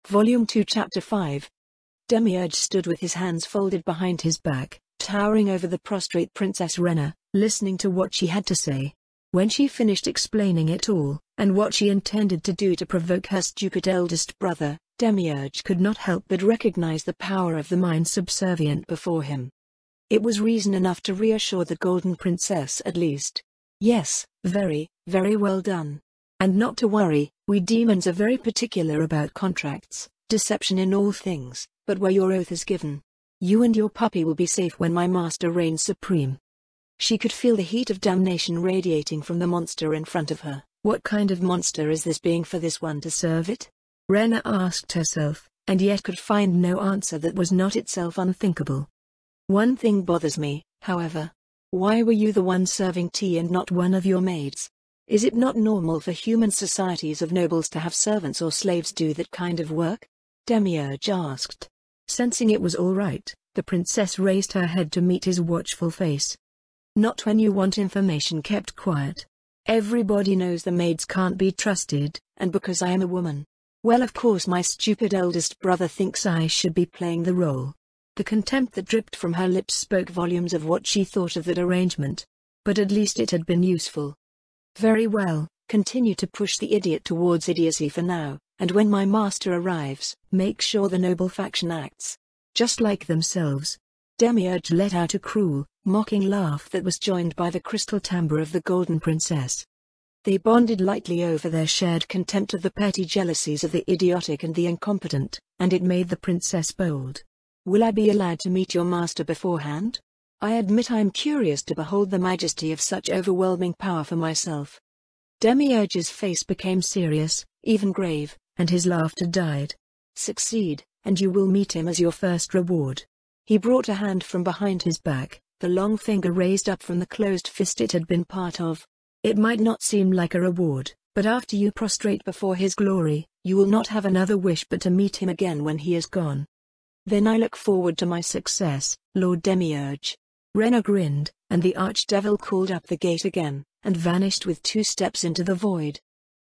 Volume 2 Chapter 5. Demiurge stood with his hands folded behind his back, towering over the prostrate Princess Rena, listening to what she had to say. When she finished explaining it all, and what she intended to do to provoke her stupid eldest brother, Demiurge could not help but recognize the power of the mind subservient before him. It was reason enough to reassure the Golden Princess at least. Yes, very, very well done. And not to worry, we demons are very particular about contracts, deception in all things, but where your oath is given, you and your puppy will be safe when my master reigns supreme. She could feel the heat of damnation radiating from the monster in front of her. What kind of monster is this being for this one to serve it? Rena asked herself, and yet could find no answer that was not itself unthinkable. One thing bothers me, however. Why were you the one serving tea and not one of your maids? Is it not normal for human societies of nobles to have servants or slaves do that kind of work? Demiurge asked. Sensing it was all right, the princess raised her head to meet his watchful face. Not when you want information kept quiet. Everybody knows the maids can't be trusted, and because I am a woman. Well, of course my stupid eldest brother thinks I should be playing the role. The contempt that dripped from her lips spoke volumes of what she thought of that arrangement. But at least it had been useful. Very well, continue to push the idiot towards idiocy for now, and when my master arrives, make sure the noble faction acts just like themselves. Demiurge let out a cruel, mocking laugh that was joined by the crystal timbre of the Golden Princess. They bonded lightly over their shared contempt of the petty jealousies of the idiotic and the incompetent, and it made the princess bold. Will I be allowed to meet your master beforehand? I admit I am curious to behold the majesty of such overwhelming power for myself. Demiurge's face became serious, even grave, and his laughter died. Succeed, and you will meet him as your first reward. He brought a hand from behind his back, the long finger raised up from the closed fist it had been part of. It might not seem like a reward, but after you prostrate before his glory, you will not have another wish but to meet him again when he is gone. Then I look forward to my success, Lord Demiurge. Rena grinned, and the archdevil called up the gate again, and vanished with 2 steps into the void.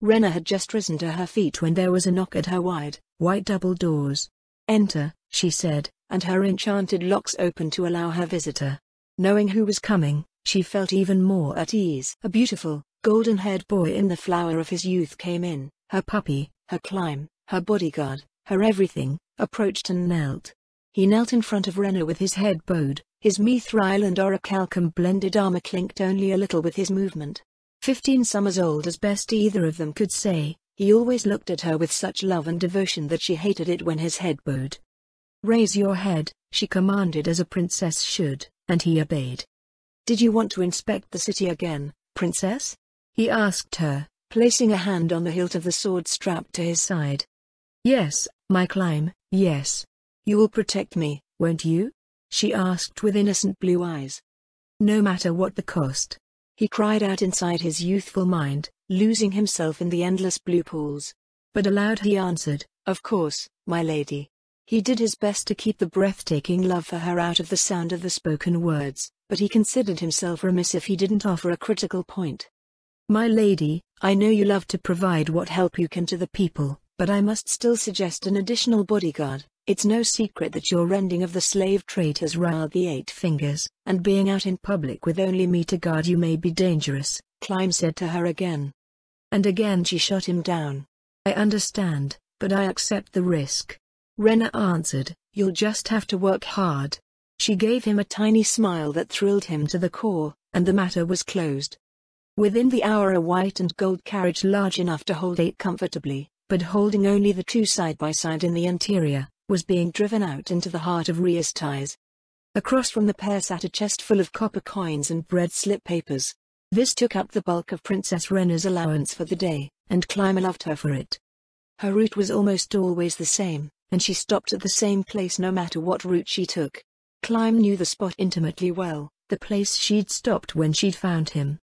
Rena had just risen to her feet when there was a knock at her wide, white double doors. Enter, she said, and her enchanted locks opened to allow her visitor. Knowing who was coming, she felt even more at ease. A beautiful, golden-haired boy in the flower of his youth came in, her puppy, her climb, her bodyguard, her everything, approached and knelt. He knelt in front of Rena with his head bowed, his mithril and orichalcum blended armor clinked only a little with his movement. 15 summers old as best either of them could say, he always looked at her with such love and devotion that she hated it when his head bowed. Raise your head, she commanded as a princess should, and he obeyed. Did you want to inspect the city again, princess? He asked her, placing a hand on the hilt of the sword strapped to his side. Yes, my climb, yes. You will protect me, won't you? She asked with innocent blue eyes. No matter what the cost. He cried out inside his youthful mind, losing himself in the endless blue pools. But aloud he answered, of course, my lady. He did his best to keep the breathtaking love for her out of the sound of the spoken words, but he considered himself remiss if he didn't offer a critical point. My lady, I know you love to provide what help you can to the people, but I must still suggest an additional bodyguard. It's no secret that your rending of the slave trade has riled the 8 fingers, and being out in public with only me to guard you may be dangerous, Climb said to her again. And again she shot him down. I understand, but I accept the risk. Rena answered, you'll just have to work hard. She gave him a tiny smile that thrilled him to the core, and the matter was closed. Within the hour a white and gold carriage large enough to hold 8 comfortably, but holding only the 2 side by side in the interior, was being driven out into the heart of Riastais. Across from the pair sat a chest full of copper coins and bread slip papers. This took up the bulk of Princess Rena's allowance for the day, and Climber loved her for it. Her route was almost always the same, and she stopped at the same place no matter what route she took. Climb knew the spot intimately well, the place she'd stopped when she'd found him.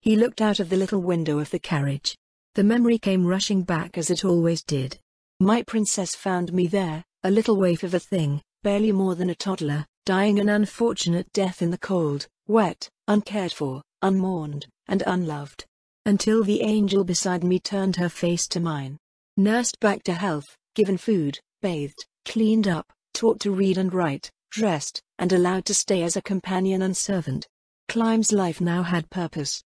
He looked out of the little window of the carriage. The memory came rushing back as it always did. My princess found me there, a little waif of a thing, barely more than a toddler, dying an unfortunate death in the cold, wet, uncared for, unmourned, and unloved. Until the angel beside me turned her face to mine. Nursed back to health, given food, bathed, cleaned up, taught to read and write, dressed, and allowed to stay as a companion and servant. Clime's life now had purpose.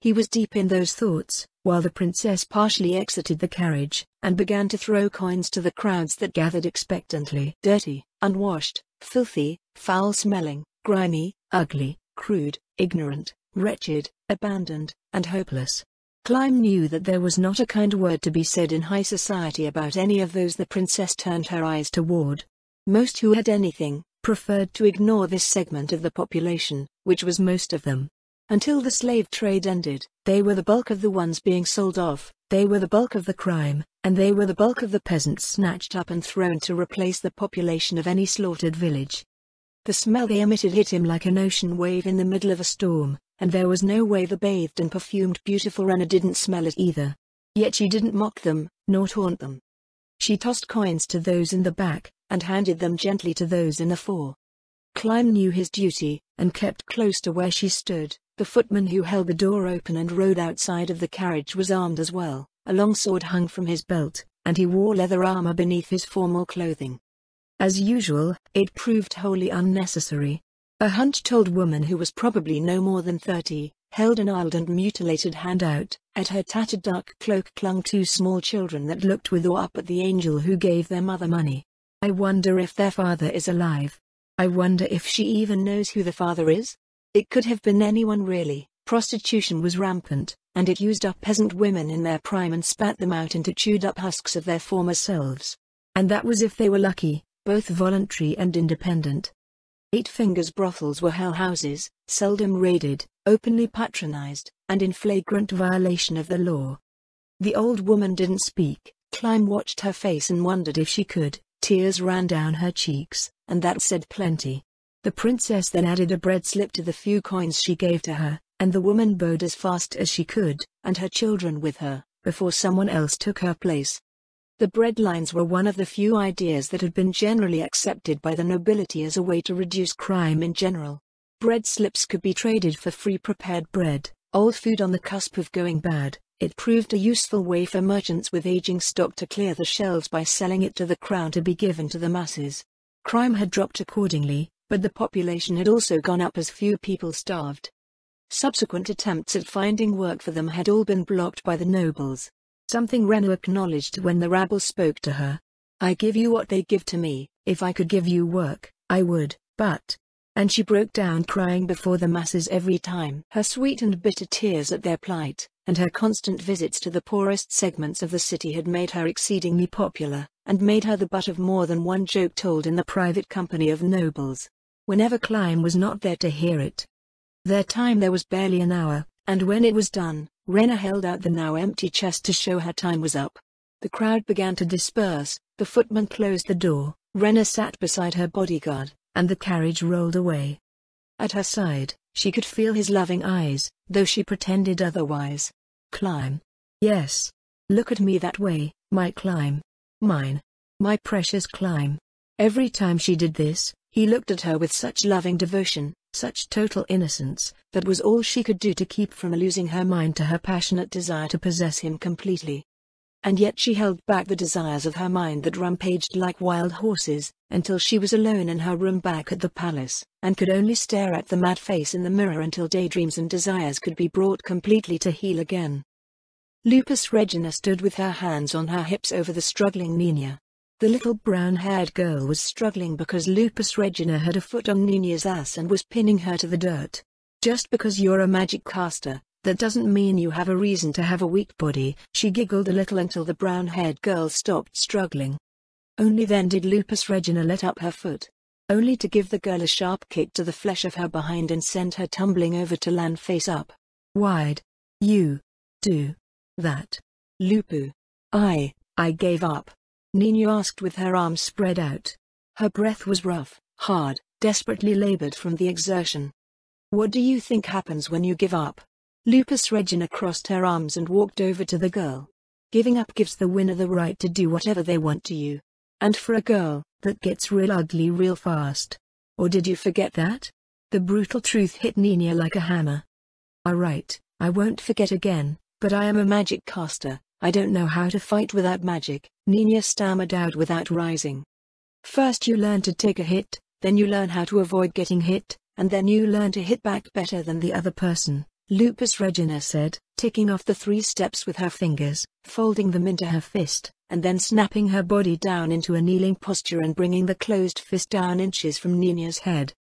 He was deep in those thoughts, while the princess partially exited the carriage, and began to throw coins to the crowds that gathered expectantly. Dirty, unwashed, filthy, foul-smelling, grimy, ugly, crude, ignorant, wretched, abandoned, and hopeless. Clime knew that there was not a kind word to be said in high society about any of those the princess turned her eyes toward. Most who had anything, preferred to ignore this segment of the population, which was most of them. Until the slave trade ended, they were the bulk of the ones being sold off, they were the bulk of the crime, and they were the bulk of the peasants snatched up and thrown to replace the population of any slaughtered village. The smell they emitted hit him like an ocean wave in the middle of a storm, and there was no way the bathed and perfumed beautiful Rena didn't smell it either. Yet she didn't mock them, nor taunt them. She tossed coins to those in the back, and handed them gently to those in the fore. Clime knew his duty, and kept close to where she stood. The footman who held the door open and rode outside of the carriage was armed as well. A long sword hung from his belt, and he wore leather armor beneath his formal clothing. As usual, it proved wholly unnecessary. A hunched-old woman who was probably no more than 30, held a gnarled and mutilated hand out. At her tattered dark cloak clung two small children that looked with awe up at the angel who gave their mother money. I wonder if their father is alive. I wonder if she even knows who the father is? It could have been anyone really. Prostitution was rampant, and it used up peasant women in their prime and spat them out into chewed-up husks of their former selves. And that was if they were lucky, both voluntary and independent. Eight Fingers brothels were hell houses, seldom raided, openly patronized, and in flagrant violation of the law. The old woman didn't speak. Clime watched her face and wondered if she could. Tears ran down her cheeks, and that said plenty. The princess then added a bread slip to the few coins she gave to her, and the woman bowed as fast as she could, and her children with her, before someone else took her place. The bread lines were one of the few ideas that had been generally accepted by the nobility as a way to reduce crime in general. Bread slips could be traded for free prepared bread, old food on the cusp of going bad. It proved a useful way for merchants with aging stock to clear the shelves by selling it to the crown to be given to the masses. Crime had dropped accordingly, but the population had also gone up as few people starved. Subsequent attempts at finding work for them had all been blocked by the nobles. Something Rena acknowledged when the rabble spoke to her. I give you what they give to me. If I could give you work, I would, but... And she broke down crying before the masses every time. Her sweet and bitter tears at their plight, and her constant visits to the poorest segments of the city had made her exceedingly popular, and made her the butt of more than one joke told in the private company of nobles. Whenever Clime was not there to hear it. Their time there was barely an hour, and when it was done, Rena held out the now empty chest to show her time was up. The crowd began to disperse, the footman closed the door, Rena sat beside her bodyguard, and the carriage rolled away. At her side, she could feel his loving eyes, though she pretended otherwise. Clime. Yes. Look at me that way, my Clime. Mine. My precious Clime. Every time she did this, he looked at her with such loving devotion, such total innocence, that was all she could do to keep from losing her mind to her passionate desire to possess him completely. And yet she held back the desires of her mind that rampaged like wild horses, until she was alone in her room back at the palace, and could only stare at the mad face in the mirror until daydreams and desires could be brought completely to heel again. Lupus Regina stood with her hands on her hips over the struggling Nina. The little brown-haired girl was struggling because Lupus Regina had a foot on Nina's ass and was pinning her to the dirt. Just because you're a magic caster, that doesn't mean you have a reason to have a weak body. She giggled a little until the brown-haired girl stopped struggling. Only then did Lupus Regina let up her foot. Only to give the girl a sharp kick to the flesh of her behind and send her tumbling over to land face up. Why'd you do that, Lupu? I gave up. Nina asked with her arms spread out. Her breath was rough, hard, desperately labored from the exertion. What do you think happens when you give up? Lupus Regina crossed her arms and walked over to the girl. Giving up gives the winner the right to do whatever they want to you. And for a girl, that gets real ugly real fast. Or did you forget that? The brutal truth hit Nina like a hammer. Alright, I won't forget again, but I am a magic caster, I don't know how to fight without magic, Nina stammered out without rising. First you learn to take a hit, then you learn how to avoid getting hit, and then you learn to hit back better than the other person, Lupus Regina said, ticking off the 3 steps with her fingers, folding them into her fist, and then snapping her body down into a kneeling posture and bringing the closed fist down inches from Nina's head.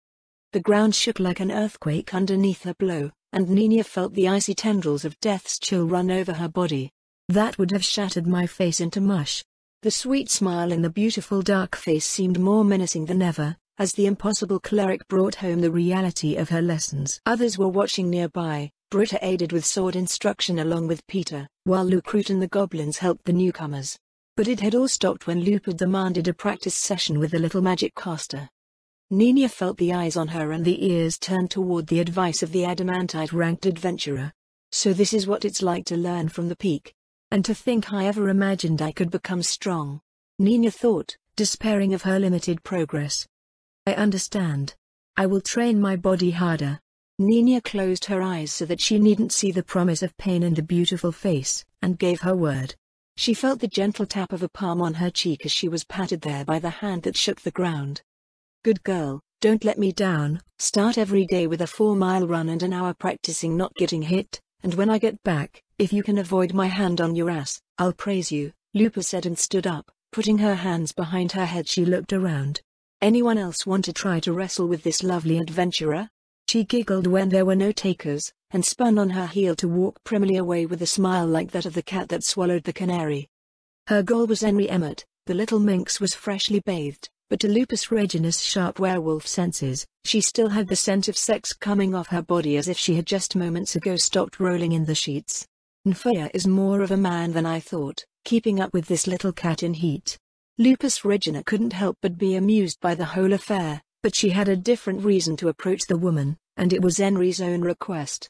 The ground shook like an earthquake underneath her blow, and Nina felt the icy tendrils of death's chill run over her body. That would have shattered my face into mush. The sweet smile in the beautiful dark face seemed more menacing than ever, as the impossible cleric brought home the reality of her lessons. Others were watching nearby. Britta aided with sword instruction along with Peter, while Lucrut and the goblins helped the newcomers. But it had all stopped when Lupa demanded a practice session with the little magic caster. Nina felt the eyes on her and the ears turned toward the advice of the adamantite-ranked adventurer. So this is what it's like to learn from the peak. And to think I ever imagined I could become strong. Nina thought, despairing of her limited progress. I understand. I will train my body harder. Nina closed her eyes so that she needn't see the promise of pain in the beautiful face, and gave her word. She felt the gentle tap of a palm on her cheek as she was patted there by the hand that shook the ground. Good girl, don't let me down. Start every day with a 4-mile run and an hour practicing not getting hit, and when I get back, if you can avoid my hand on your ass, I'll praise you, Lupa said and stood up, putting her hands behind her head. She looked around. Anyone else want to try to wrestle with this lovely adventurer? She giggled when there were no takers, and spun on her heel to walk primly away with a smile like that of the cat that swallowed the canary. Her goal was Henry Emmett. The little minx was freshly bathed, but to Lupus Regina's sharp werewolf senses, she still had the scent of sex coming off her body as if she had just moments ago stopped rolling in the sheets. Nfaya is more of a man than I thought, keeping up with this little cat in heat. Lupus Regina couldn't help but be amused by the whole affair. But she had a different reason to approach the woman, and it was Henry's own request.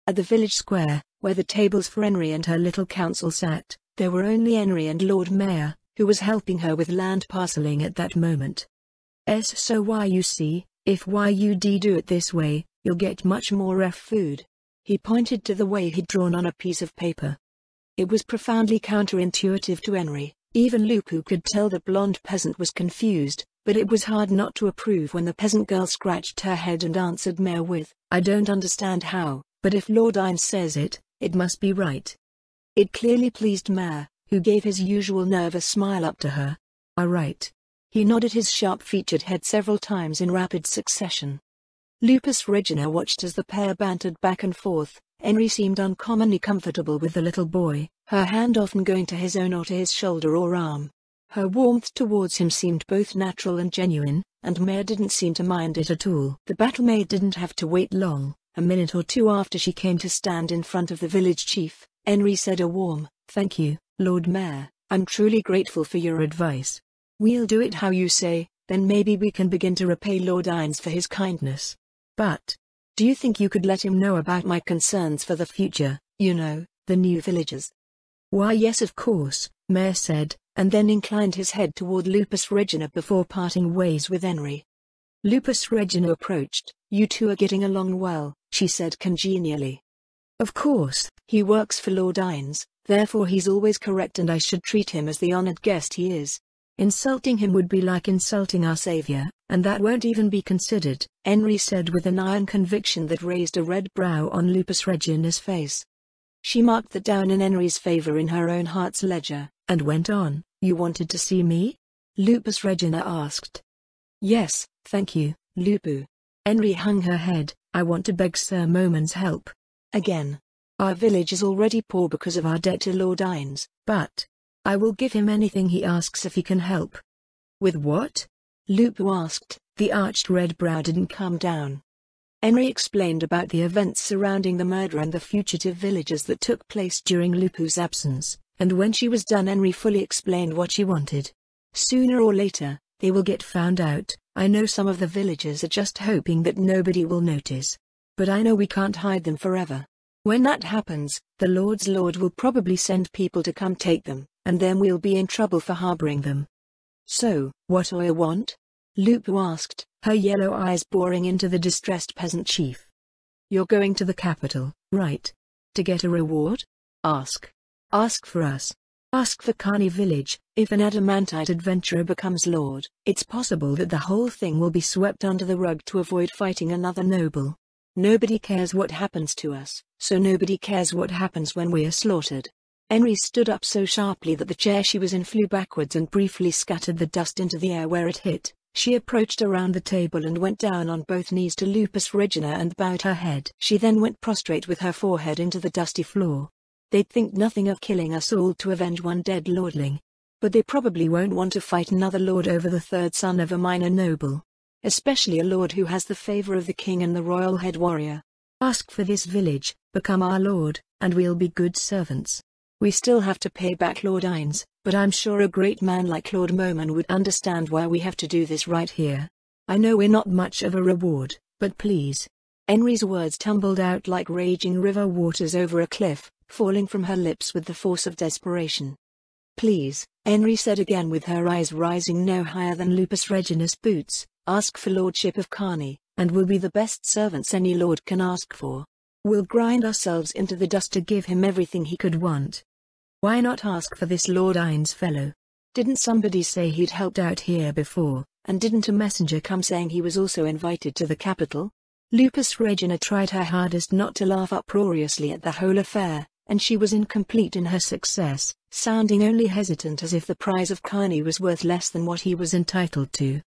At the village square, where the tables for Henry and her little council sat, there were only Henry and Lord Mayor, who was helping her with land parceling at that moment. So why you see, if you do it this way, you'll get much more food. He pointed to the way he'd drawn on a piece of paper. It was profoundly counterintuitive to Henry. Even Lupu could tell the blonde peasant was confused. But it was hard not to approve when the peasant girl scratched her head and answered Mayor with, I don't understand how, but if Lord Ines says it, it must be right. It clearly pleased Mayor, who gave his usual nervous smile up to her. All right. He nodded his sharp-featured head several times in rapid succession. Lupus Regina watched as the pair bantered back and forth. Henry seemed uncommonly comfortable with the little boy, her hand often going to his own or to his shoulder or arm. Her warmth towards him seemed both natural and genuine, and Mare didn't seem to mind it at all. The battlemaid didn't have to wait long. A minute or two after she came to stand in front of the village chief, Henry said a warm, thank you, Lord Mayor, I'm truly grateful for your advice. We'll do it how you say, then maybe we can begin to repay Lord Ines for his kindness. But, do you think you could let him know about my concerns for the future, the new villagers? Why yes of course, Mayor said, and then inclined his head toward Lupus Regina before parting ways with Henry. Lupus Regina approached. You two are getting along well, she said congenially. Of course, he works for Lord Ines, therefore he's always correct and I should treat him as the honored guest he is. Insulting him would be like insulting our savior, and that won't even be considered, Henry said with an iron conviction that raised a red brow on Lupus Regina's face. She marked that down in Henry's favor in her own heart's ledger, and went on, You wanted to see me? Lupus Regina asked. Yes, thank you, Lupu. Henry hung her head, I want to beg Sir Momon's help. Again. Our village is already poor because of our debt to Lord Ines, but I will give him anything he asks if he can help. With what? Lupu asked, the arched red brow didn't come down. Henry explained about the events surrounding the murder and the fugitive villagers that took place during Lupu's absence, and when she was done Henry fully explained what she wanted. Sooner or later, they will get found out. I know some of the villagers are just hoping that nobody will notice. But I know we can't hide them forever. When that happens, the Lord's Lord will probably send people to come take them, and then we'll be in trouble for harboring them. So, what do I want? Lupu asked, her yellow eyes boring into the distressed peasant chief. You're going to the capital, right? To get a reward? Ask Ask for us. Ask for Kani village. If an adamantite adventurer becomes lord, it's possible that the whole thing will be swept under the rug to avoid fighting another noble. Nobody cares what happens to us, so nobody cares what happens when we are slaughtered. Henry stood up so sharply that the chair she was in flew backwards and briefly scattered the dust into the air where it hit. She approached around the table and went down on both knees to Lupus Regina and bowed her head. She then went prostrate with her forehead into the dusty floor. They'd think nothing of killing us all to avenge one dead lordling. But they probably won't want to fight another lord over the third son of a minor noble. Especially a lord who has the favor of the king and the royal head warrior. Ask for this village, become our lord, and we'll be good servants. We still have to pay back Lord Ines, but I'm sure a great man like Lord Moman would understand why we have to do this right here. I know we're not much of a reward, but please. Henry's words tumbled out like raging river waters over a cliff, falling from her lips with the force of desperation. Please, Henry said again with her eyes rising no higher than Lupus Regina's boots, ask for lordship of Kani, and we'll be the best servants any lord can ask for. We'll grind ourselves into the dust to give him everything he could want. Why not ask for this Lord Ines fellow? Didn't somebody say he'd helped out here before, and didn't a messenger come saying he was also invited to the capital? Lupus Regina tried her hardest not to laugh uproariously at the whole affair, and she was incomplete in her success, sounding only hesitant as if the prize of Kani was worth less than what he was entitled to.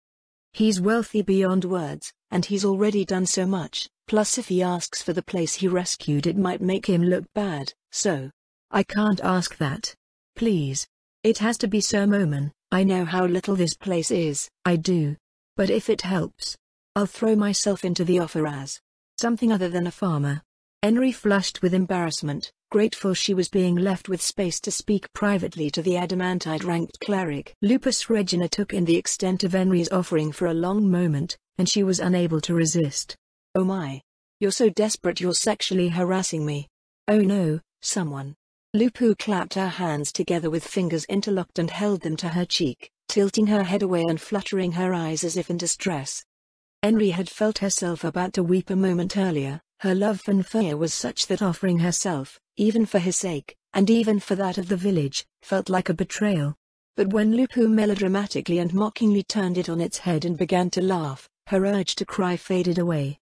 He's wealthy beyond words, and he's already done so much, plus if he asks for the place he rescued it might make him look bad, so. I can't ask that. Please. It has to be Sir Moman. I know how little this place is. I do. But if it helps, I'll throw myself into the offer as something other than a farmer. Henry flushed with embarrassment, grateful she was being left with space to speak privately to the adamantite-ranked cleric. Lupus Regina took in the extent of Henry's offering for a long moment, and she was unable to resist. Oh my. You're so desperate you're sexually harassing me. Oh no, someone. Lupu clapped her hands together with fingers interlocked and held them to her cheek, tilting her head away and fluttering her eyes as if in distress. Henry had felt herself about to weep a moment earlier. Her love for Nfea was such that offering herself, even for his sake, and even for that of the village, felt like a betrayal. But when Lupu melodramatically and mockingly turned it on its head and began to laugh, her urge to cry faded away.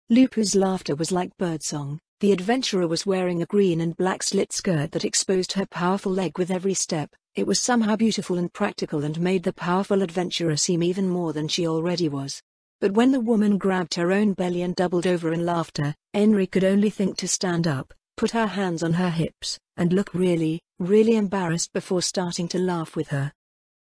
Lupu's laughter was like birdsong. The adventurer was wearing a green and black slit skirt that exposed her powerful leg with every step. It was somehow beautiful and practical and made the powerful adventurer seem even more than she already was. But when the woman grabbed her own belly and doubled over in laughter, Henry could only think to stand up, put her hands on her hips, and look really, really embarrassed before starting to laugh with her.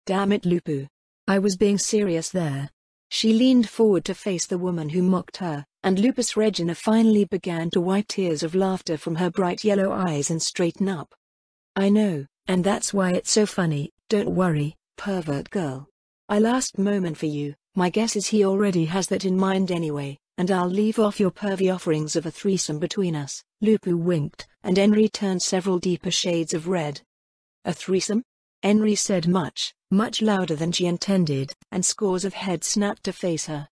Damn it, Lupu. I was being serious there. She leaned forward to face the woman who mocked her, and Lupus Regina finally began to wipe tears of laughter from her bright yellow eyes and straighten up. I know, and that's why it's so funny. Don't worry, pervert girl. I'll ask Moman for you. My guess is he already has that in mind anyway, and I'll leave off your pervy offerings of a threesome between us. Lupu winked, and Henry turned several deeper shades of red. A threesome? Henry said much louder than she intended, and scores of heads snapped to face her.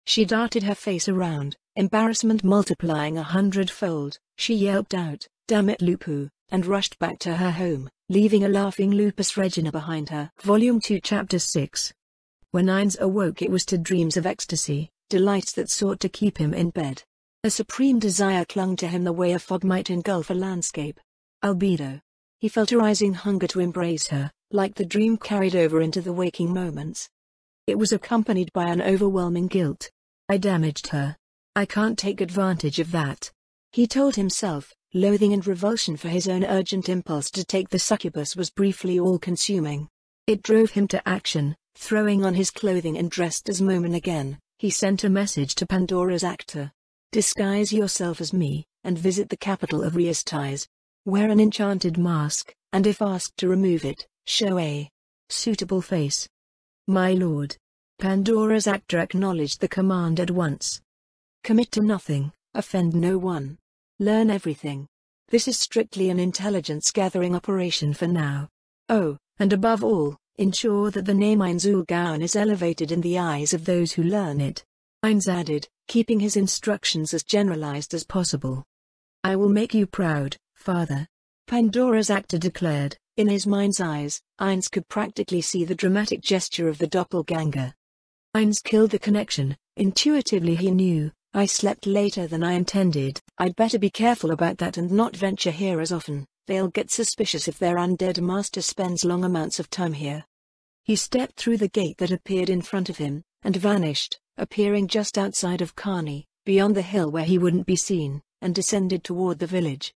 She darted her face around, embarrassment multiplying 100-fold. She yelped out, "Damn it, Lupu," and rushed back to her home, leaving a laughing Lupus Regina behind her. Volume 2 Chapter 6. When Ines awoke it was to dreams of ecstasy, delights that sought to keep him in bed. A supreme desire clung to him the way a fog might engulf a landscape. Albedo. He felt a rising hunger to embrace her, like the dream carried over into the waking moments. It was accompanied by an overwhelming guilt. I damaged her. I can't take advantage of that. He told himself, loathing and revulsion for his own urgent impulse to take the succubus was briefly all-consuming. It drove him to action. Throwing on his clothing and dressed as Moman again, he sent a message to Pandora's actor. Disguise yourself as me, and visit the capital of Riastais. Wear an enchanted mask, and if asked to remove it, show a suitable face. My lord. Pandora's actor acknowledged the command at once. Commit to nothing, offend no one. Learn everything. This is strictly an intelligence-gathering operation for now. Oh, and above all, ensure that the name Ainzul Gowan is elevated in the eyes of those who learn it. Ines added, keeping his instructions as generalized as possible. I will make you proud, father. Pandora's actor declared. In his mind's eyes, Ainz could practically see the dramatic gesture of the doppelganger. Ainz killed the connection. Intuitively he knew, I slept later than I intended. I'd better be careful about that and not venture here as often. They'll get suspicious if their undead master spends long amounts of time here. He stepped through the gate that appeared in front of him, and vanished, appearing just outside of Carney, beyond the hill where he wouldn't be seen, and descended toward the village.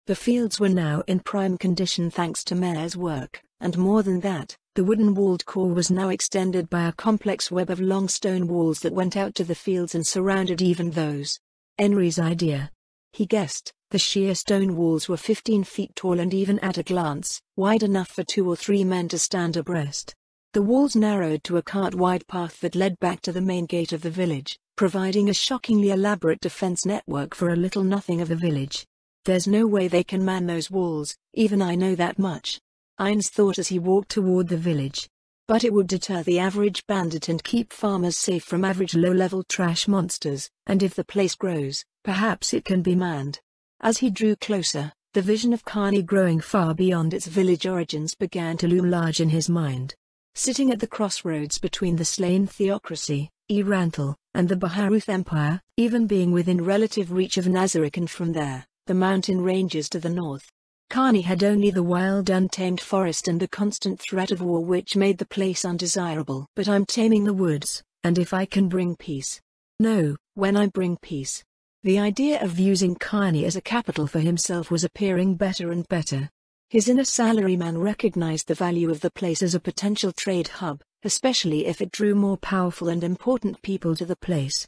The fields were now in prime condition thanks to Mare's work, and more than that, the wooden walled core was now extended by a complex web of long stone walls that went out to the fields and surrounded even those. Henry's idea. He guessed, the sheer stone walls were 15 feet tall and even at a glance, wide enough for 2 or 3 men to stand abreast. The walls narrowed to a cart-wide path that led back to the main gate of the village, providing a shockingly elaborate defense network for a little nothing of a village. There's no way they can man those walls, even I know that much. Ainz thought as he walked toward the village. But it would deter the average bandit and keep farmers safe from average low-level trash monsters, and if the place grows, perhaps it can be manned. As he drew closer, the vision of Carney growing far beyond its village origins began to loom large in his mind. Sitting at the crossroads between the slain theocracy, Eranthal, and the Baharuth Empire, even being within relative reach of Nazarick and from there, the mountain ranges to the north. Carney had only the wild untamed forest and the constant threat of war which made the place undesirable. But I'm taming the woods, and if I can bring peace. No, when I bring peace. The idea of using Carney as a capital for himself was appearing better and better. His inner salaryman recognized the value of the place as a potential trade hub, especially if it drew more powerful and important people to the place.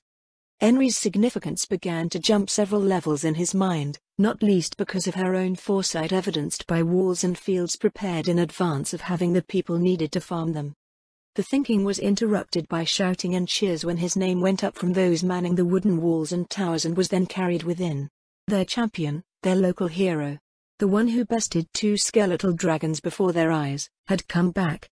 Henry's significance began to jump several levels in his mind, not least because of her own foresight evidenced by walls and fields prepared in advance of having the people needed to farm them. The thinking was interrupted by shouting and cheers when his name went up from those manning the wooden walls and towers and was then carried within. Their champion, their local hero, the one who bested 2 skeletal dragons before their eyes, had come back.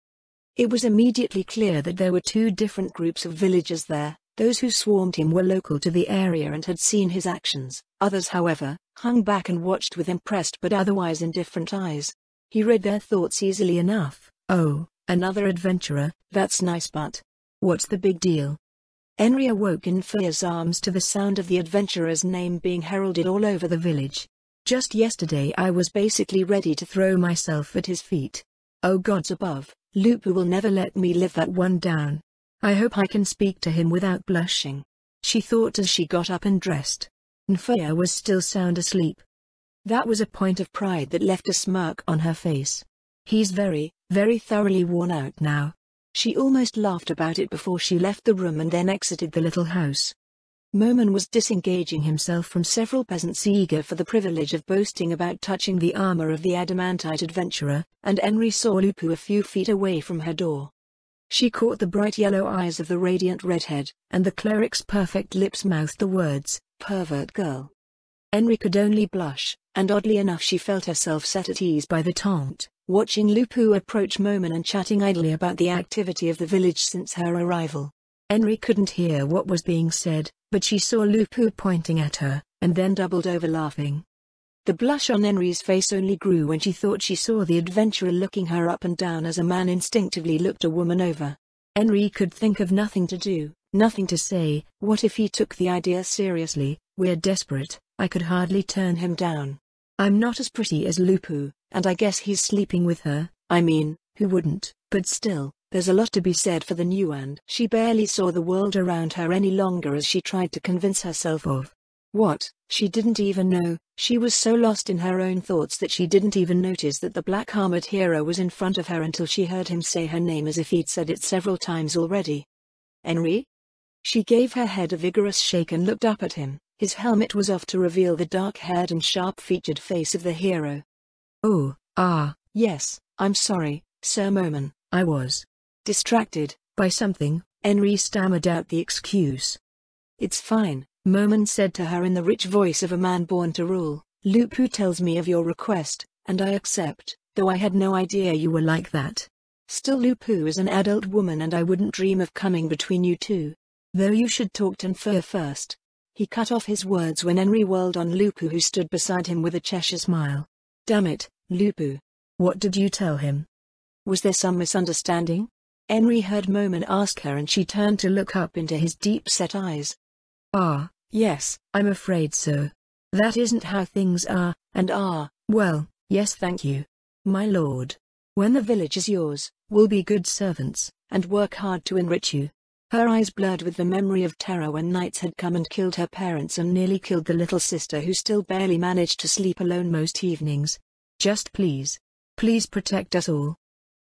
It was immediately clear that there were 2 different groups of villagers there. Those who swarmed him were local to the area and had seen his actions. Others, however, hung back and watched with impressed but otherwise indifferent eyes. He read their thoughts easily enough. Oh, another adventurer, that's nice, but what's the big deal? Henry awoke in Fear's arms to the sound of the adventurer's name being heralded all over the village. Just yesterday I was basically ready to throw myself at his feet. Oh gods above, Lupu will never let me live that one down. I hope I can speak to him without blushing, she thought as she got up and dressed. Nfea was still sound asleep. That was a point of pride that left a smirk on her face. He's very, very thoroughly worn out now. She almost laughed about it before she left the room and then exited the little house. Moman was disengaging himself from several peasants eager for the privilege of boasting about touching the armor of the adamantite adventurer, and Henry saw Lupu a few feet away from her door. She caught the bright yellow eyes of the radiant redhead, and the cleric's perfect lips mouthed the words, "Pervert girl." Henry could only blush, and oddly enough she felt herself set at ease by the taunt, watching Lupu approach Moman and chatting idly about the activity of the village since her arrival. Henry couldn't hear what was being said, but she saw Lupu pointing at her, and then doubled over laughing. The blush on Henry's face only grew when she thought she saw the adventurer looking her up and down as a man instinctively looked a woman over. Henry could think of nothing to do, nothing to say. What if he took the idea seriously? We're desperate, I could hardly turn him down. I'm not as pretty as Lupu, and I guess he's sleeping with her. I mean, who wouldn't? But still, there's a lot to be said for the new and she barely saw the world around her any longer as she tried to convince herself of what she didn't even know. She was so lost in her own thoughts that she didn't even notice that the black-armored hero was in front of her until she heard him say her name as if he'd said it several times already. Henry? She gave her head a vigorous shake and looked up at him. His helmet was off to reveal the dark-haired and sharp-featured face of the hero. Oh, yes, I'm sorry, Sir Moman, I was distracted by something. Henry stammered out the excuse. It's fine, Moman said to her in the rich voice of a man born to rule. Lupu tells me of your request, and I accept, though I had no idea you were like that. Still, Lupu is an adult woman and I wouldn't dream of coming between you two. Though you should talk to Nfea first. He cut off his words when Henry whirled on Lupu, who stood beside him with a Cheshire smile. Damn it, Lupu. What did you tell him? Was there some misunderstanding? Henry heard Moman ask her and she turned to look up into his deep-set eyes. Yes, I'm afraid so. That isn't how things are, well, yes thank you. My lord. When the village is yours, we'll be good servants, and work hard to enrich you. Her eyes blurred with the memory of terror when knights had come and killed her parents and nearly killed the little sister who still barely managed to sleep alone most evenings. Just please protect us all.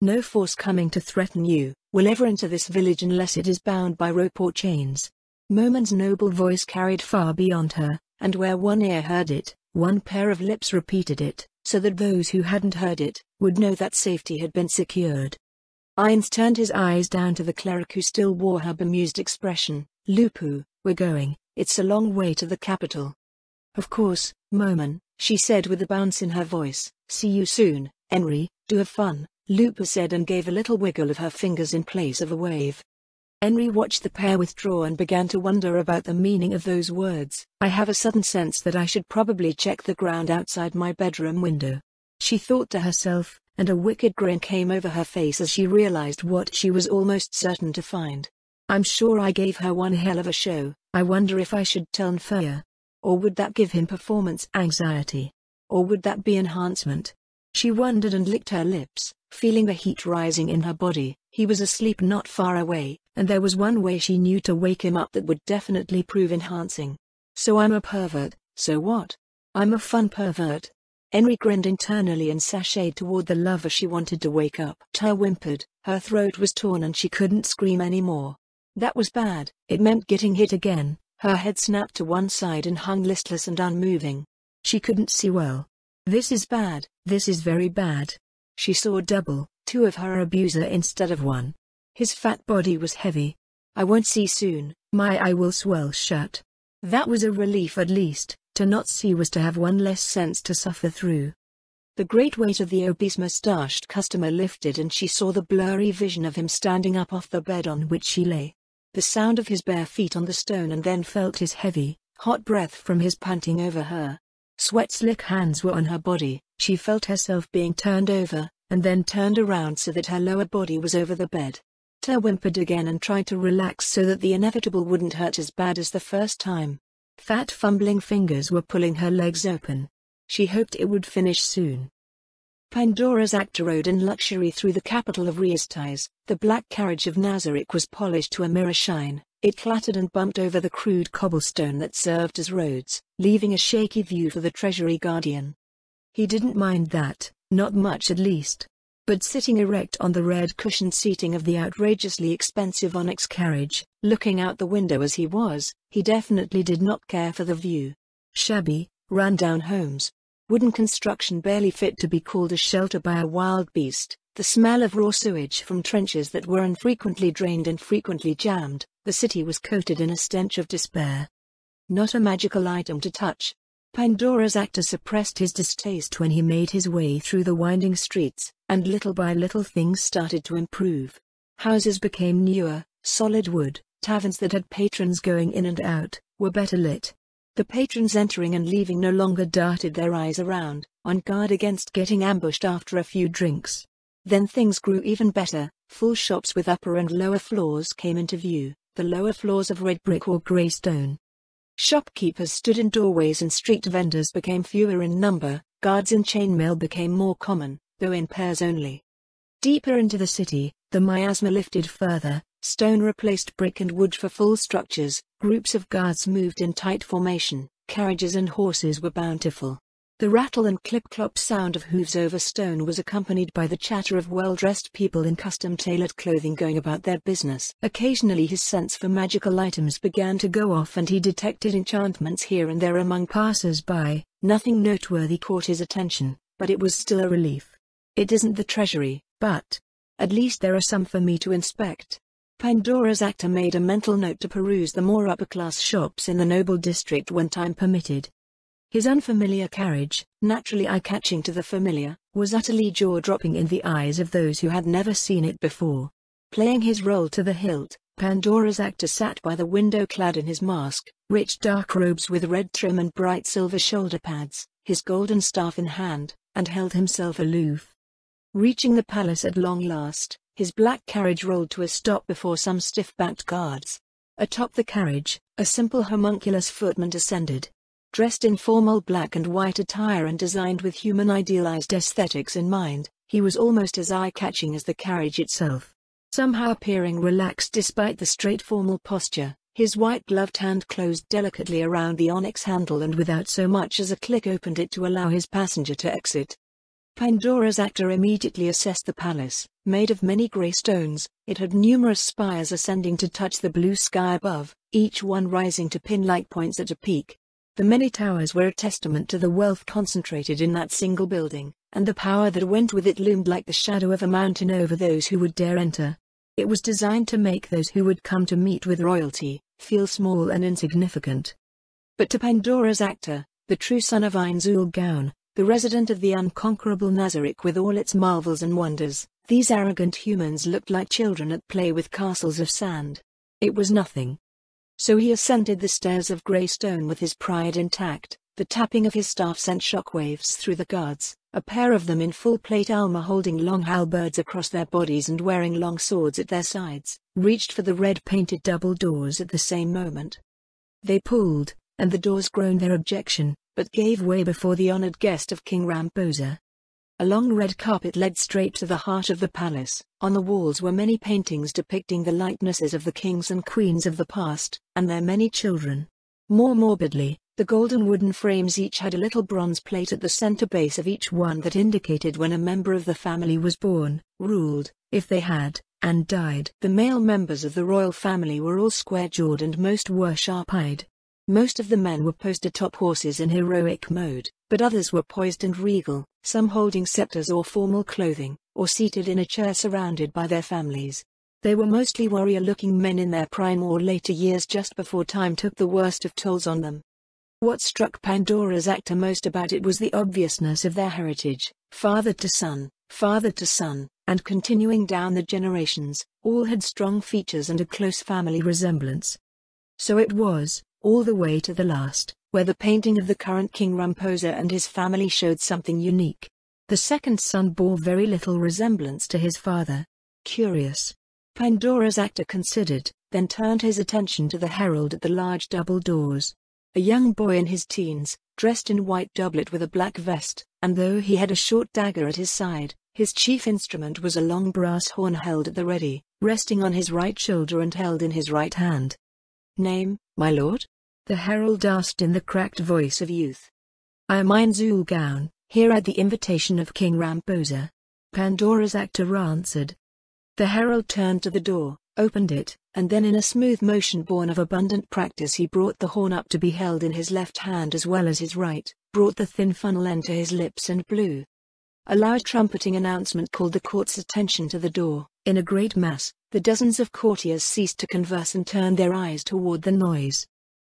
No force coming to threaten you will ever enter this village unless it is bound by rope or chains. Moman's noble voice carried far beyond her, and where one ear heard it, one pair of lips repeated it, so that those who hadn't heard it would know that safety had been secured. Ainz turned his eyes down to the cleric who still wore her bemused expression. Lupu, we're going, it's a long way to the capital. Of course, Moman, she said with a bounce in her voice. See you soon, Henry, do have fun, Lupu said and gave a little wiggle of her fingers in place of a wave. Henry watched the pair withdraw and began to wonder about the meaning of those words. I have a sudden sense that I should probably check the ground outside my bedroom window, she thought to herself, and a wicked grin came over her face as she realized what she was almost certain to find. I'm sure I gave her one hell of a show. I wonder if I should tell Nfaya. Or would that give him performance anxiety? Or would that be enhancement? She wondered and licked her lips, feeling the heat rising in her body. He was asleep not far away, and there was one way she knew to wake him up that would definitely prove enhancing. So I'm a pervert, so what? I'm a fun pervert. Henry grinned internally and sashayed toward the lover she wanted to wake up. Her whimpered, her throat was torn and she couldn't scream anymore. That was bad, it meant getting hit again. Her head snapped to one side and hung listless and unmoving. She couldn't see well. This is bad, this is very bad. She saw double, two of her abuser instead of one. His fat body was heavy. I won't see soon, my eye will swell shut. That was a relief at least. To not see was to have one less sense to suffer through. The great weight of the obese mustached customer lifted and she saw the blurry vision of him standing up off the bed on which she lay. The sound of his bare feet on the stone and then felt his heavy, hot breath from his panting over her. Sweat-slick hands were on her body. She felt herself being turned over, and then turned around so that her lower body was over the bed. Ter whimpered again and tried to relax so that the inevitable wouldn't hurt as bad as the first time. Fat fumbling fingers were pulling her legs open. She hoped it would finish soon. Pandora's actor rode in luxury through the capital of Riestais. The black carriage of Nazarick was polished to a mirror shine. It clattered and bumped over the crude cobblestone that served as roads, leaving a shaky view for the treasury guardian. He didn't mind that, not much at least. But sitting erect on the red-cushioned seating of the outrageously expensive onyx carriage, looking out the window as he was, he definitely did not care for the view. Shabby, run-down homes. Wooden construction barely fit to be called a shelter by a wild beast. The smell of raw sewage from trenches that were infrequently drained and frequently jammed. The city was coated in a stench of despair. Not a magical item to touch. Pandora's actor suppressed his distaste when he made his way through the winding streets, and little by little things started to improve. Houses became newer, solid wood. Taverns that had patrons going in and out were better lit. The patrons entering and leaving no longer darted their eyes around, on guard against getting ambushed after a few drinks. Then things grew even better. Full shops with upper and lower floors came into view, the lower floors of red brick or grey stone. Shopkeepers stood in doorways and street vendors became fewer in number. Guards in chainmail became more common, though in pairs only. Deeper into the city, the miasma lifted further. Stone replaced brick and wood for full structures. Groups of guards moved in tight formation. Carriages and horses were bountiful. The rattle and clip-clop sound of hooves over stone was accompanied by the chatter of well-dressed people in custom-tailored clothing going about their business. Occasionally his sense for magical items began to go off and he detected enchantments here and there among passers-by. Nothing noteworthy caught his attention, but it was still a relief. It isn't the treasury, but at least there are some for me to inspect. Pandora's actor made a mental note to peruse the more upper-class shops in the noble district when time permitted. His unfamiliar carriage, naturally eye-catching to the familiar, was utterly jaw-dropping in the eyes of those who had never seen it before. Playing his role to the hilt, Pandora's actor sat by the window clad in his mask, rich dark robes with red trim and bright silver shoulder pads, his golden staff in hand, and held himself aloof. Reaching the palace at long last, his black carriage rolled to a stop before some stiff-backed guards. Atop the carriage, a simple homunculus footman descended. Dressed in formal black and white attire and designed with human idealized aesthetics in mind, he was almost as eye-catching as the carriage itself. Somehow appearing relaxed despite the straight formal posture, his white-gloved hand closed delicately around the onyx handle and without so much as a click opened it to allow his passenger to exit. Pandora's actor immediately assessed the palace. Made of many grey stones, it had numerous spires ascending to touch the blue sky above, each one rising to pin-like points at a peak. The many towers were a testament to the wealth concentrated in that single building, and the power that went with it loomed like the shadow of a mountain over those who would dare enter. It was designed to make those who would come to meet with royalty feel small and insignificant. But to Pandora's actor, the true son of Ainzul-Gaon, the resident of the unconquerable Nazarick with all its marvels and wonders, these arrogant humans looked like children at play with castles of sand. It was nothing. So he ascended the stairs of grey stone with his pride intact. The tapping of his staff sent shockwaves through the guards, a pair of them in full plate armor holding long halberds across their bodies and wearing long swords at their sides, reached for the red-painted double doors at the same moment. They pulled, and the doors groaned their objection, but gave way before the honored guest of King Ramposa. A long red carpet led straight to the heart of the palace. On the walls were many paintings depicting the likenesses of the kings and queens of the past, and their many children. More morbidly, the golden wooden frames each had a little bronze plate at the center base of each one that indicated when a member of the family was born, ruled, if they had, and died. The male members of the royal family were all square-jawed and most were sharp-eyed. Most of the men were posted atop horses in heroic mode, but others were poised and regal, some holding scepters or formal clothing, or seated in a chair surrounded by their families. They were mostly warrior-looking men in their prime or later years just before time took the worst of tolls on them. What struck Pandora's actor most about it was the obviousness of their heritage, father to son, and continuing down the generations, all had strong features and a close family resemblance. So it was, all the way to the last, where the painting of the current King Ramposa and his family showed something unique. The second son bore very little resemblance to his father. Curious. Pandora's actor considered, then turned his attention to the herald at the large double doors. A young boy in his teens, dressed in white doublet with a black vest, and though he had a short dagger at his side, his chief instrument was a long brass horn held at the ready, resting on his right shoulder and held in his right hand. "Name, my lord?" the herald asked in the cracked voice of youth. "I am Ainzul-Gaon, here at the invitation of King Ramposa," Pandora's actor answered. The herald turned to the door, opened it, and then in a smooth motion born of abundant practice he brought the horn up to be held in his left hand as well as his right, brought the thin funnel end to his lips and blew. A loud trumpeting announcement called the court's attention to the door. In a great mass, the dozens of courtiers ceased to converse and turned their eyes toward the noise.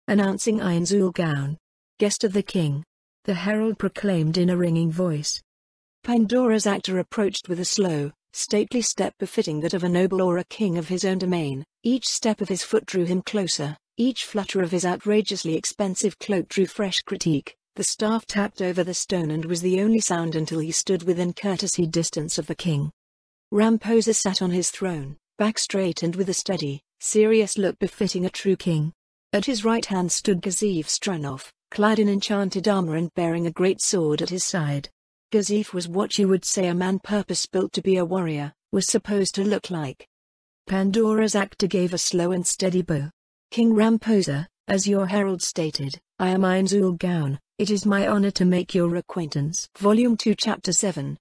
"Announcing Ainzul-Gaon, guest of the king," the herald proclaimed in a ringing voice. Pandora's actor approached with a slow, stately step befitting that of a noble or a king of his own domain. Each step of his foot drew him closer, each flutter of his outrageously expensive cloak drew fresh critique. The staff tapped over the stone and was the only sound until he stood within courtesy distance of the king. Ramposa sat on his throne, back straight and with a steady, serious look befitting a true king. At his right hand stood Gazif Stranov, clad in enchanted armor and bearing a great sword at his side. Gazif was what you would say a man purpose-built to be a warrior was supposed to look like. Pandora's actor gave a slow and steady bow. "King Ramposa, as your herald stated, I am Ainzul-Gaon. It is my honor to make your acquaintance." Volume 2 Chapter 7.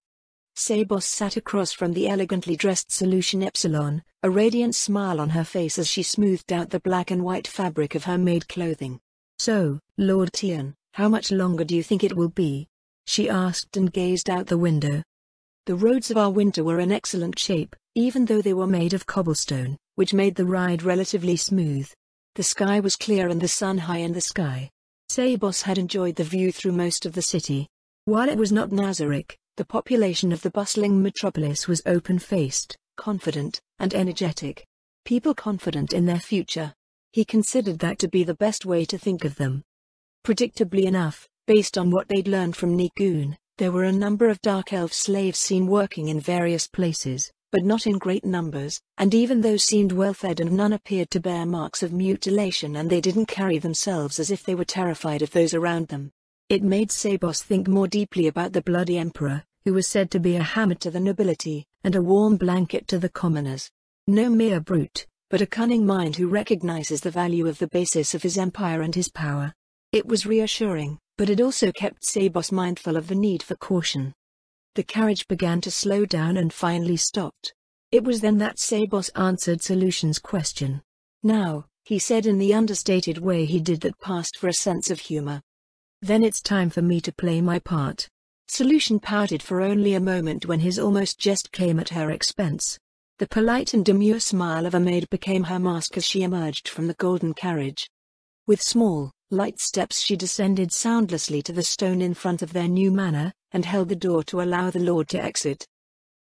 Sabos sat across from the elegantly dressed Solution Epsilon, a radiant smile on her face as she smoothed out the black and white fabric of her maid clothing. "So, Lord Tian, how much longer do you think it will be?" she asked and gazed out the window. The roads of our winter were in excellent shape, even though they were made of cobblestone, which made the ride relatively smooth. The sky was clear and the sun high in the sky. Sabos had enjoyed the view through most of the city. While it was not Nazarick, the population of the bustling metropolis was open-faced, confident, and energetic. People confident in their future. He considered that to be the best way to think of them. Predictably enough, based on what they'd learned from Nigun, There were a number of dark elf slaves seen working in various places, but not in great numbers, and even those seemed well-fed and none appeared to bear marks of mutilation, and they didn't carry themselves as if they were terrified of those around them. It made Sabos think more deeply about the bloody emperor, who was said to be a hammer to the nobility, and a warm blanket to the commoners. No mere brute, but a cunning mind who recognizes the value of the basis of his empire and his power. It was reassuring, but it also kept Sabos mindful of the need for caution. The carriage began to slow down and finally stopped. It was then that Sabos answered Solution's question. "Now," he said in the understated way he did that passed for a sense of humor. "Then it's time for me to play my part." Solution pouted for only a moment when his almost jest came at her expense. The polite and demure smile of a maid became her mask as she emerged from the golden carriage. With small, light steps she descended soundlessly to the stone in front of their new manor, and held the door to allow the lord to exit.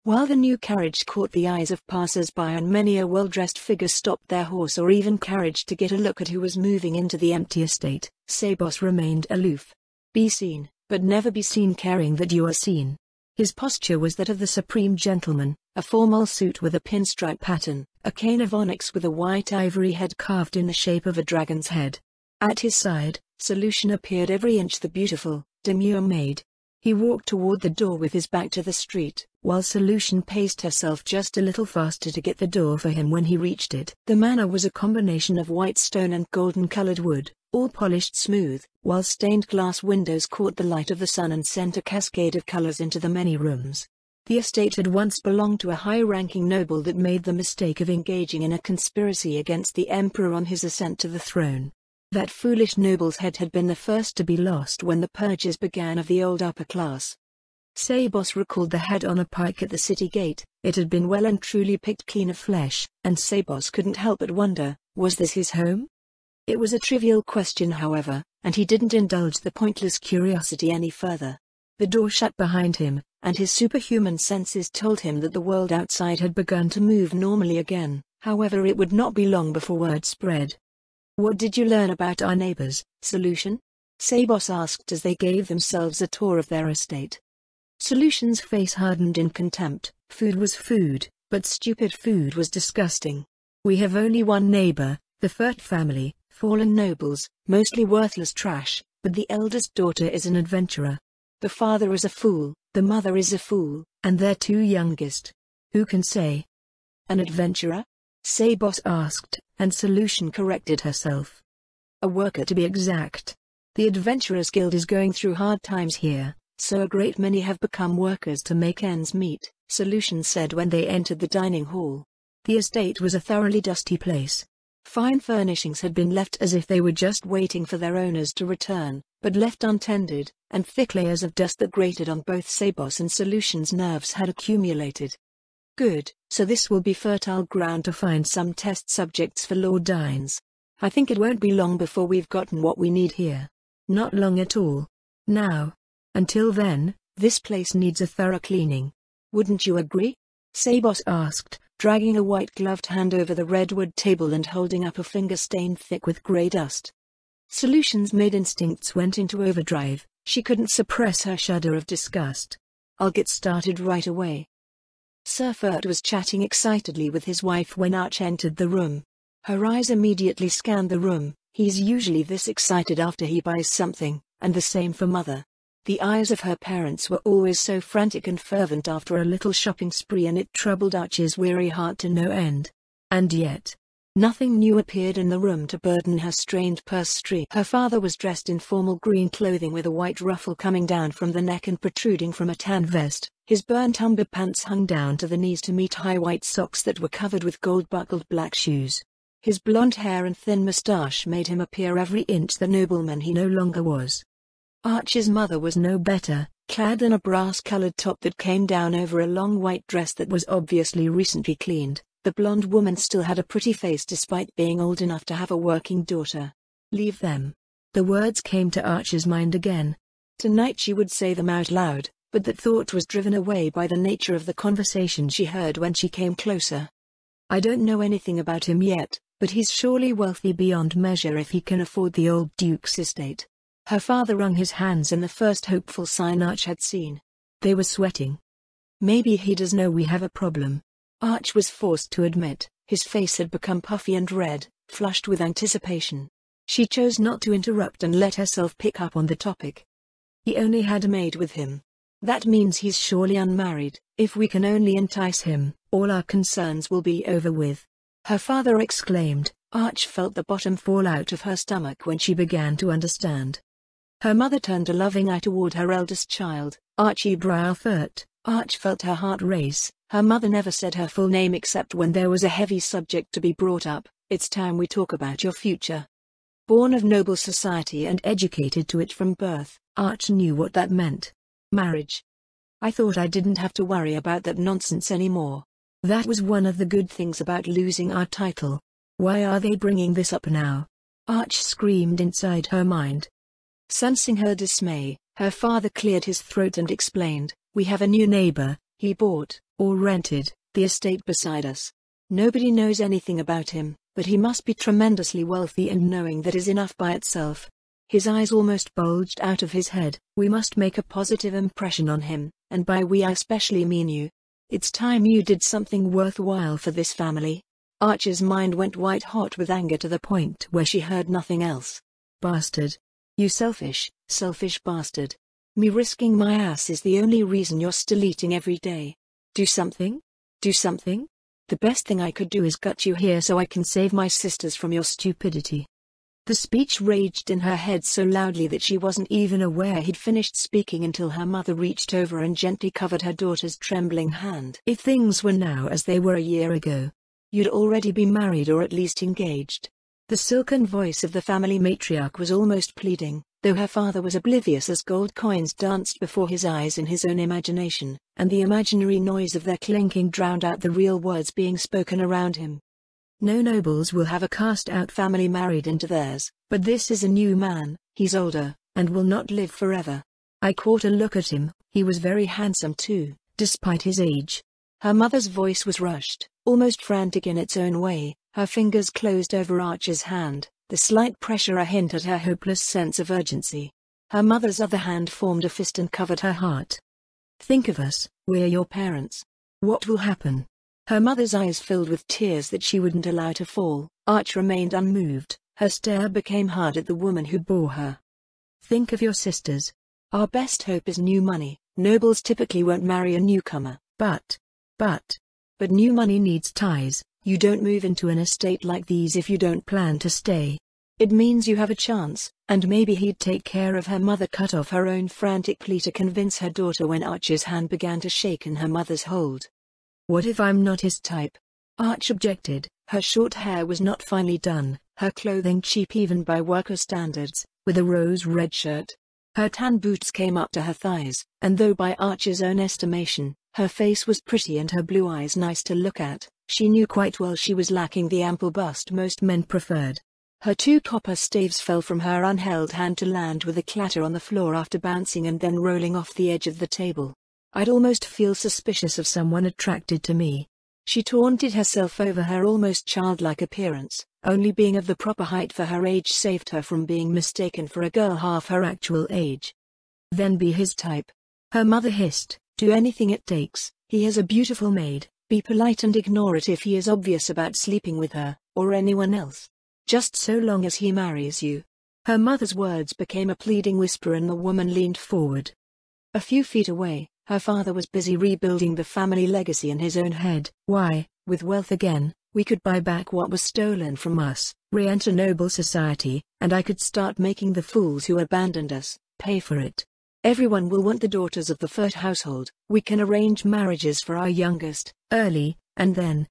While the new carriage caught the eyes of passers-by and many a well-dressed figure stopped their horse or even carriage to get a look at who was moving into the empty estate, Sabos remained aloof. Be seen, but never be seen caring that you are seen. His posture was that of the supreme gentleman, a formal suit with a pinstripe pattern, a cane of onyx with a white ivory head carved in the shape of a dragon's head. At his side, Solution appeared every inch the beautiful, demure maid. He walked toward the door with his back to the street, while Solution paced herself just a little faster to get the door for him when he reached it. The manor was a combination of white stone and golden-colored wood, all polished smooth, while stained glass windows caught the light of the sun and sent a cascade of colors into the many rooms. The estate had once belonged to a high-ranking noble that made the mistake of engaging in a conspiracy against the emperor on his ascent to the throne. That foolish noble's head had been the first to be lost when the purges began of the old upper class. Sabos recalled the head on a pike at the city gate. It had been well and truly picked clean of flesh, and Sabos couldn't help but wonder, was this his home? It was a trivial question however, and he didn't indulge the pointless curiosity any further. The door shut behind him, and his superhuman senses told him that the world outside had begun to move normally again. However, it would not be long before word spread. "What did you learn about our neighbors, Solution?" Sabos asked as they gave themselves a tour of their estate. Solution's face hardened in contempt. Food was food, but stupid food was disgusting. "We have only one neighbor, the Furt family, fallen nobles, mostly worthless trash, but the eldest daughter is an adventurer. The father is a fool, the mother is a fool, and their two youngest. Who can say?" "An adventurer?" Sabos asked, and Solution corrected herself. "A worker to be exact. The Adventurers Guild is going through hard times here, so a great many have become workers to make ends meet," Solution said when they entered the dining hall. The estate was a thoroughly dusty place. Fine furnishings had been left as if they were just waiting for their owners to return, but left untended, and thick layers of dust that grated on both Sabos and Solution's nerves had accumulated. "Good, so this will be fertile ground to find some test subjects for Lord Dines. I think it won't be long before we've gotten what we need here." "Not long at all. Now. Until then, this place needs a thorough cleaning. Wouldn't you agree?" Sabos asked, dragging a white-gloved hand over the redwood table and holding up a finger stained thick with grey dust. Solution's maid instincts went into overdrive. She couldn't suppress her shudder of disgust. "I'll get started right away." Sir Furt was chatting excitedly with his wife when Arch entered the room. Her eyes immediately scanned the room. He's usually this excited after he buys something, and the same for Mother. The eyes of her parents were always so frantic and fervent after a little shopping spree, and it troubled Archie's weary heart to no end. And yet, nothing new appeared in the room to burden her strained purse string. Her father was dressed in formal green clothing with a white ruffle coming down from the neck and protruding from a tan vest. His burnt umber pants hung down to the knees to meet high white socks that were covered with gold-buckled black shoes. His blonde hair and thin moustache made him appear every inch the nobleman he no longer was. Archie's mother was no better, clad in a brass-colored top that came down over a long white dress that was obviously recently cleaned. The blonde woman still had a pretty face despite being old enough to have a working daughter. Leave them. The words came to Archie's mind again. Tonight she would say them out loud, but that thought was driven away by the nature of the conversation she heard when she came closer. "I don't know anything about him yet, but he's surely wealthy beyond measure if he can afford the old Duke's estate." Her father wrung his hands in the first hopeful sign Arch had seen. They were sweating. Maybe he does know we have a problem. Arch was forced to admit. His face had become puffy and red, flushed with anticipation. She chose not to interrupt and let herself pick up on the topic. He only had a maid with him. That means he's surely unmarried. If we can only entice him, all our concerns will be over with. Her father exclaimed. Arch felt the bottom fall out of her stomach when she began to understand. Her mother turned a loving eye toward her eldest child, Archie Briarfort. Arch felt her heart race. Her mother never said her full name except when there was a heavy subject to be brought up. It's time we talk about your future. Born of noble society and educated to it from birth, Arch knew what that meant. Marriage. I thought I didn't have to worry about that nonsense anymore. That was one of the good things about losing our title. Why are they bringing this up now? Arch screamed inside her mind. Sensing her dismay, her father cleared his throat and explained, we have a new neighbor. He bought, or rented, the estate beside us. Nobody knows anything about him, but he must be tremendously wealthy, and knowing that is enough by itself. His eyes almost bulged out of his head. We must make a positive impression on him, and by we I especially mean you. It's time you did something worthwhile for this family. Arch's mind went white hot with anger to the point where she heard nothing else. Bastard. You selfish bastard. Me risking my ass is the only reason you're still eating every day. Do something? Do something? The best thing I could do is gut you here so I can save my sisters from your stupidity. The speech raged in her head so loudly that she wasn't even aware he'd finished speaking until her mother reached over and gently covered her daughter's trembling hand. If things were now as they were a year ago, you'd already be married or at least engaged. The silken voice of the family matriarch was almost pleading, though her father was oblivious as gold coins danced before his eyes in his own imagination, and the imaginary noise of their clinking drowned out the real words being spoken around him. No nobles will have a cast-out family married into theirs, but this is a new man. He's older, and will not live forever. I caught a look at him. He was very handsome too, despite his age. Her mother's voice was rushed, almost frantic in its own way. Her fingers closed over Arch's hand, the slight pressure a hint at her hopeless sense of urgency. Her mother's other hand formed a fist and covered her heart. Think of us, we're your parents. What will happen? Her mother's eyes filled with tears that she wouldn't allow to fall. Arch remained unmoved. Her stare became hard at the woman who bore her. Think of your sisters. Our best hope is new money. Nobles typically won't marry a newcomer, but new money needs ties. You don't move into an estate like these if you don't plan to stay. It means you have a chance, and maybe he'd take care of her. Mother cut off her own frantic plea to convince her daughter when Arch's hand began to shake in her mother's hold. What if I'm not his type? Arch objected. Her short hair was not finely done, her clothing cheap even by worker standards, with a rose-red shirt. Her tan boots came up to her thighs, and though by Arch's own estimation, her face was pretty and her blue eyes nice to look at, she knew quite well she was lacking the ample bust most men preferred. Her 2 copper staves fell from her unheld hand to land with a clatter on the floor after bouncing and then rolling off the edge of the table. I'd almost feel suspicious of someone attracted to me. She taunted herself over her almost childlike appearance. Only being of the proper height for her age saved her from being mistaken for a girl half her actual age. Then be his type. Her mother hissed, do anything it takes. He has a beautiful maid. Be polite and ignore it if he is obvious about sleeping with her, or anyone else. Just so long as he marries you. Her mother's words became a pleading whisper and the woman leaned forward. A few feet away, her father was busy rebuilding the family legacy in his own head. Why, with wealth again, we could buy back what was stolen from us, re-enter noble society, and I could start making the fools who abandoned us pay for it. Everyone will want the daughters of the Furt household. We can arrange marriages for our youngest, early, and then.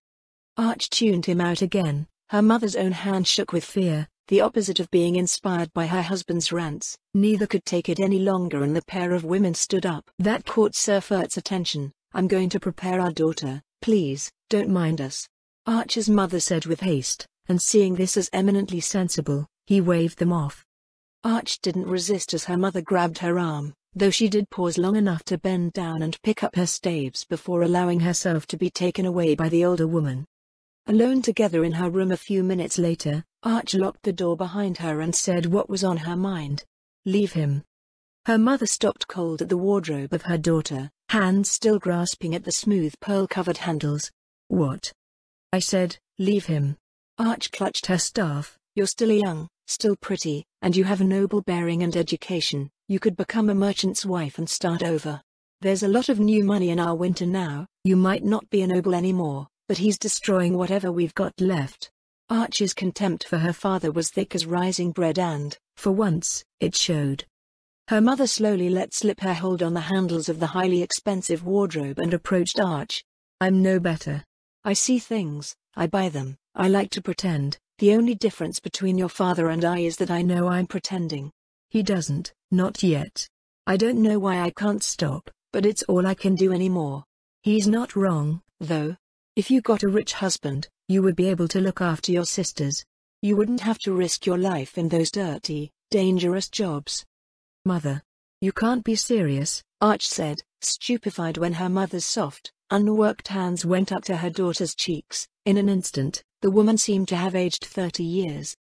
Arch tuned him out again. Her mother's own hand shook with fear, the opposite of being inspired by her husband's rants. Neither could take it any longer and the pair of women stood up. That caught Sir Furt's attention. I'm going to prepare our daughter, please, don't mind us. Arch's mother said with haste, and seeing this as eminently sensible, he waved them off. Arch didn't resist as her mother grabbed her arm, though she did pause long enough to bend down and pick up her staves before allowing herself to be taken away by the older woman. Alone together in her room a few minutes later, Arch locked the door behind her and said what was on her mind. Leave him. Her mother stopped cold at the wardrobe of her daughter, hands still grasping at the smooth pearl-covered handles. "What?" I said, "Leave him." Arch clutched her staff. "You're still young, still pretty, and you have a noble bearing and education. You could become a merchant's wife and start over. There's a lot of new money in our winter now. You might not be a noble anymore, but he's destroying whatever we've got left." Arch's contempt for her father was thick as rising bread and, for once, it showed. Her mother slowly let slip her hold on the handles of the highly expensive wardrobe and approached Arch. "I'm no better. I see things, I buy them, I like to pretend. The only difference between your father and I is that I know I'm pretending. He doesn't, not yet. I don't know why I can't stop, but it's all I can do anymore. He's not wrong, though. If you got a rich husband, you would be able to look after your sisters. You wouldn't have to risk your life in those dirty, dangerous jobs." "Mother, you can't be serious," Arch said, stupefied when her mother's soft, unworked hands went up to her daughter's cheeks. In an instant, the woman seemed to have aged 30 years.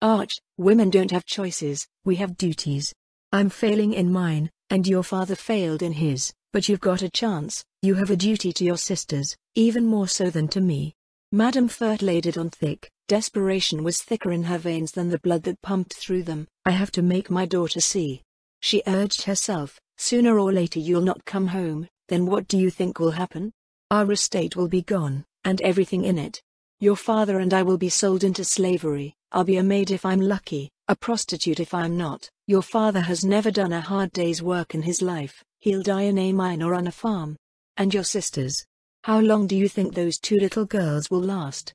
"Arch, women don't have choices, we have duties. I'm failing in mine, and your father failed in his, but you've got a chance. You have a duty to your sisters, even more so than to me." Madame Fert laid it on thick. Desperation was thicker in her veins than the blood that pumped through them. "I have to make my daughter see," she urged herself. "Sooner or later you'll not come home, then what do you think will happen? Our estate will be gone, and everything in it. Your father and I will be sold into slavery. I'll be a maid if I'm lucky, a prostitute if I'm not. Your father has never done a hard day's work in his life. He'll die in a mine or on a farm. And your sisters? How long do you think those two little girls will last?"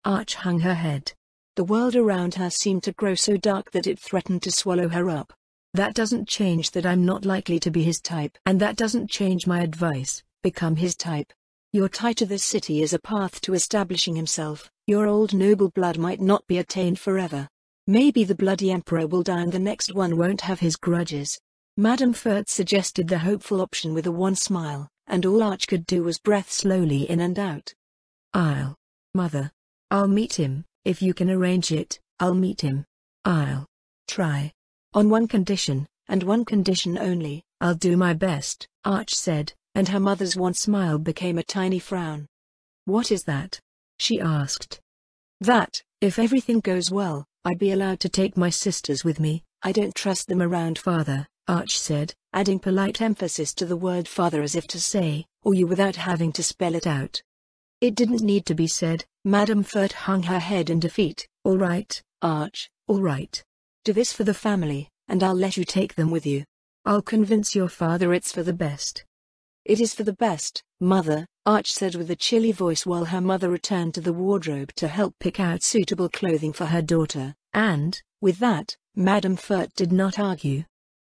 Arch hung her head. The world around her seemed to grow so dark that it threatened to swallow her up. "That doesn't change that I'm not likely to be his type. And that doesn't change my advice, become his type. Your tie to this city is a path to establishing himself. Your old noble blood might not be attained forever. Maybe the bloody emperor will die and the next one won't have his grudges." Madame Fert suggested the hopeful option with a wan smile, and all Arch could do was breath slowly in and out. Mother. I'll meet him, if you can arrange it, I'll meet him. I'll try. On one condition, and one condition only. I'll do my best," Arch said, and her mother's wan smile became a tiny frown. "What is that?" she asked. "That, if everything goes well, I'd be allowed to take my sisters with me. I don't trust them around father," Arch said, adding polite emphasis to the word father as if to say, or you, without having to spell it out. It didn't need to be said. Madame Fert hung her head in defeat. "All right, Arch, all right. Do this for the family, and I'll let you take them with you. I'll convince your father it's for the best." "It is for the best, Mother," Arch said with a chilly voice while her mother returned to the wardrobe to help pick out suitable clothing for her daughter, and, with that, Madame Fert did not argue.